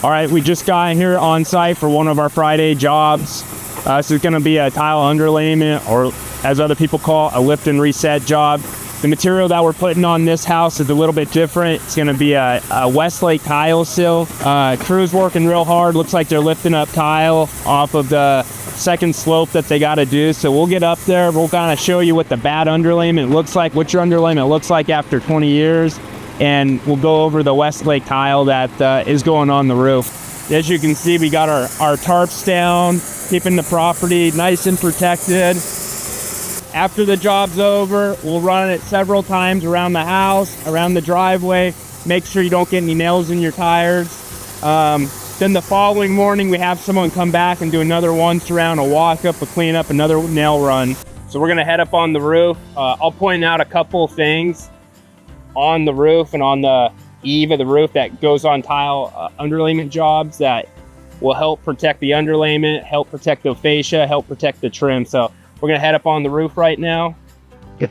All right, we just got here on site for one of our Friday jobs. This is gonna be a tile underlayment, or as other people call it, a lift and reset job. The material that we're putting on this house is a little bit different. It's gonna be a Westlake Tile sill. Crew's working real hard. Looks like they're lifting up tile off of the second slope that they gotta do. So we'll get up there, we'll kind of show you what the bad underlayment looks like, what your underlayment looks like after 20 years. And we'll go over the Westlake tile that is going on the roof. As you can see, we got our tarps down, keeping the property nice and protected. After the job's over, we'll run it several times around the house, around the driveway, make sure you don't get any nails in your tires. Then the following morning, we have someone come back and do another once around, a walk up, a clean up, another nail run. So we're gonna head up on the roof. I'll point out a couple things on the roof and on the eave of the roof that goes on tile underlayment jobs that will help protect the underlayment, help protect the fascia, help protect the trim. So we're gonna head up on the roof right now. Yep.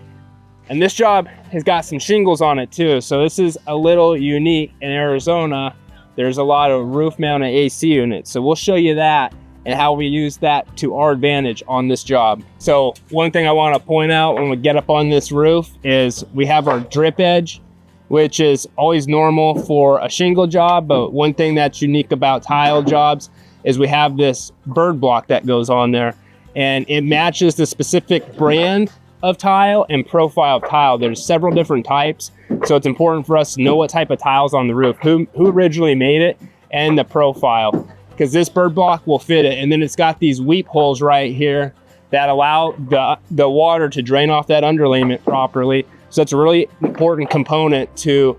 And this job has got some shingles on it too. So this is a little unique in Arizona. There's a lot of roof mounted AC units. So we'll show you that and how we use that to our advantage on this job. So one thing I wanna point out when we get up on this roof is we have our drip edge, which is always normal for a shingle job. But one thing that's unique about tile jobs is we have this bird block that goes on there, and it matches the specific brand of tile and profile of tile. There's several different types. So it's important for us to know what type of tile's on the roof, who originally made it, and the profile, because this bird block will fit it. And then it's got these weep holes right here that allow the water to drain off that underlayment properly. So it's a really important component to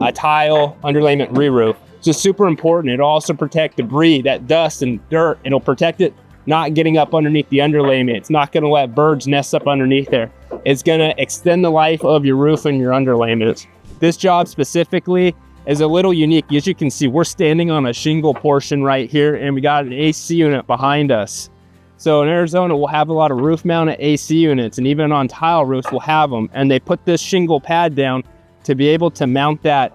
a tile underlayment re-roof. It's just super important. It'll also protect debris, that dust and dirt. It'll protect it not getting up underneath the underlayment. It's not gonna let birds nest up underneath there. It's gonna extend the life of your roof and your underlayment. This job specifically is a little unique. As you can see, we're standing on a shingle portion right here, and we got an AC unit behind us. So in Arizona, we'll have a lot of roof mounted AC units, and even on tile roofs, we'll have them. And they put this shingle pad down to be able to mount that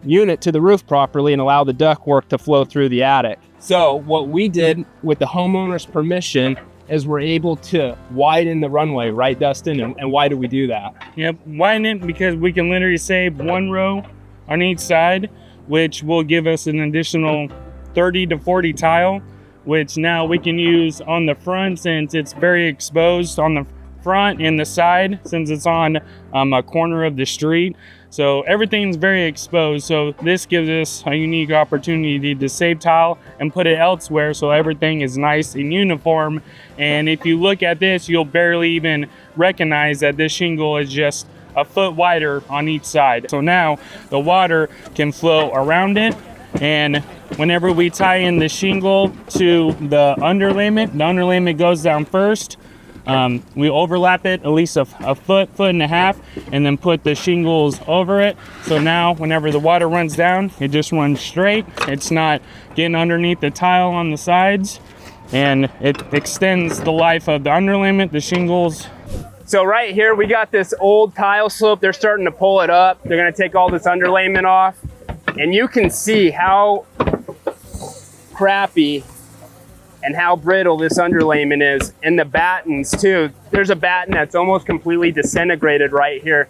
unit to the roof properly and allow the ductwork to flow through the attic. So what we did with the homeowner's permission is we're able to widen the runway, right, Dustin? And why do we do that? Yep, widen it because we can literally save one row on each side, which will give us an additional 30 to 40 tile, which now we can use on the front since it's very exposed on the front and the side since it's on a corner of the street. So everything's very exposed. So this gives us a unique opportunity to save tile and put it elsewhere so everything is nice and uniform. And if you look at this, you'll barely even recognize that this shingle is just a foot wider on each side. So now the water can flow around it, and whenever we tie in the shingle to the underlayment goes down first. We overlap it at least a foot and a half, and then put the shingles over it. So now whenever the water runs down, it just runs straight. It's not getting underneath the tile on the sides, and it extends the life of the underlayment, the shingles. So right here, we got this old tile slope. They're starting to pull it up. They're gonna take all this underlayment off. And you can see how crappy and how brittle this underlayment is. And the battens too. There's a batten that's almost completely disintegrated right here.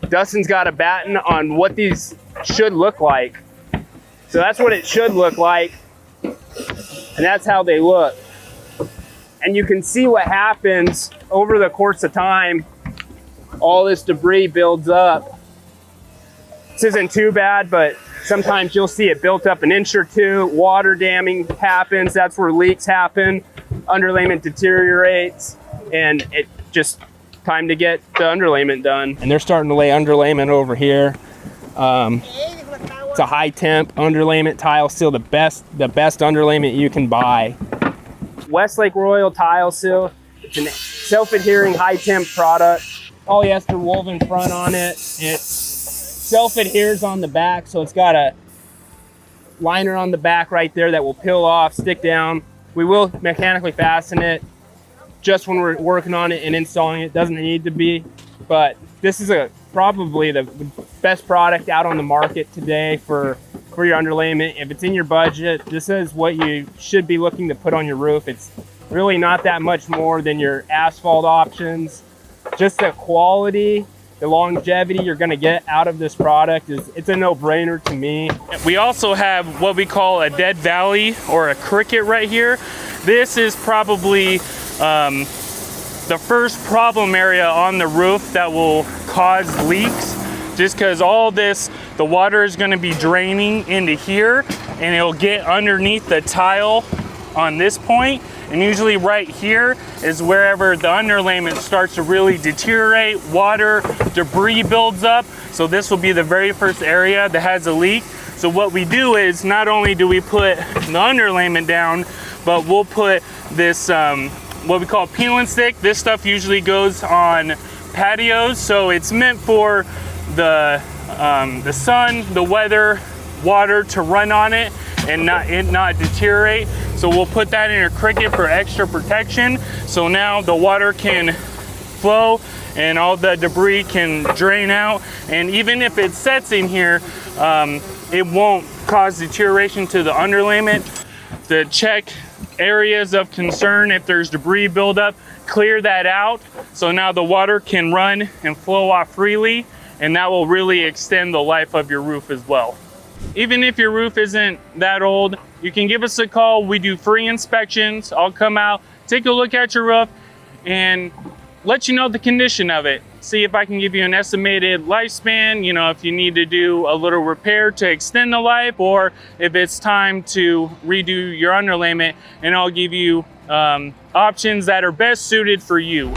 Dustin's got a batten on what these should look like. So that's what it should look like. And that's how they look. And you can see what happens over the course of time. All this debris builds up. This isn't too bad, but sometimes you'll see it built up an inch or two. Water damming happens. That's where leaks happen. Underlayment deteriorates, and it just time to get the underlayment done. And they're starting to lay underlayment over here. It's a high-temp underlayment tile, still the best underlayment you can buy. Westlake Royal Tile Seal. It's a self-adhering high-temp product. Polyester woven front on it. It self-adheres on the back, so it's got a liner on the back right there that will peel off, stick down. We will mechanically fasten it just when we're working on it and installing it. Doesn't need to be, but this is probably the best product out on the market today for for your underlayment. If it's in your budget, this is what you should be looking to put on your roof. It's really not that much more than your asphalt options. Just the quality, the longevity you're gonna get out of this product it's a no-brainer to me. We also have what we call a dead valley or a cricket right here. This is probably the first problem area on the roof that will cause leaks, just because all this, the water is going to be draining into here and it'll get underneath the tile on this point. And usually right here is wherever the underlayment starts to really deteriorate, water, debris builds up. So this will be the very first area that has a leak. So what we do is not only do we put the underlayment down, but we'll put this, what we call peel and stick. This stuff usually goes on patios. So it's meant for the sun, the weather, water to run on it and not deteriorate. So we'll put that in a cricket for extra protection. So now the water can flow and all the debris can drain out. And even if it sets in here, it won't cause deterioration to the underlayment. To check areas of concern, if there's debris buildup, clear that out. So now the water can run and flow off freely, and that will really extend the life of your roof as well. Even if your roof isn't that old, you can give us a call. We do free inspections. I'll come out, take a look at your roof, and let you know the condition of it. See if I can give you an estimated lifespan, you know, if you need to do a little repair to extend the life, or if it's time to redo your underlayment, and I'll give you options that are best suited for you.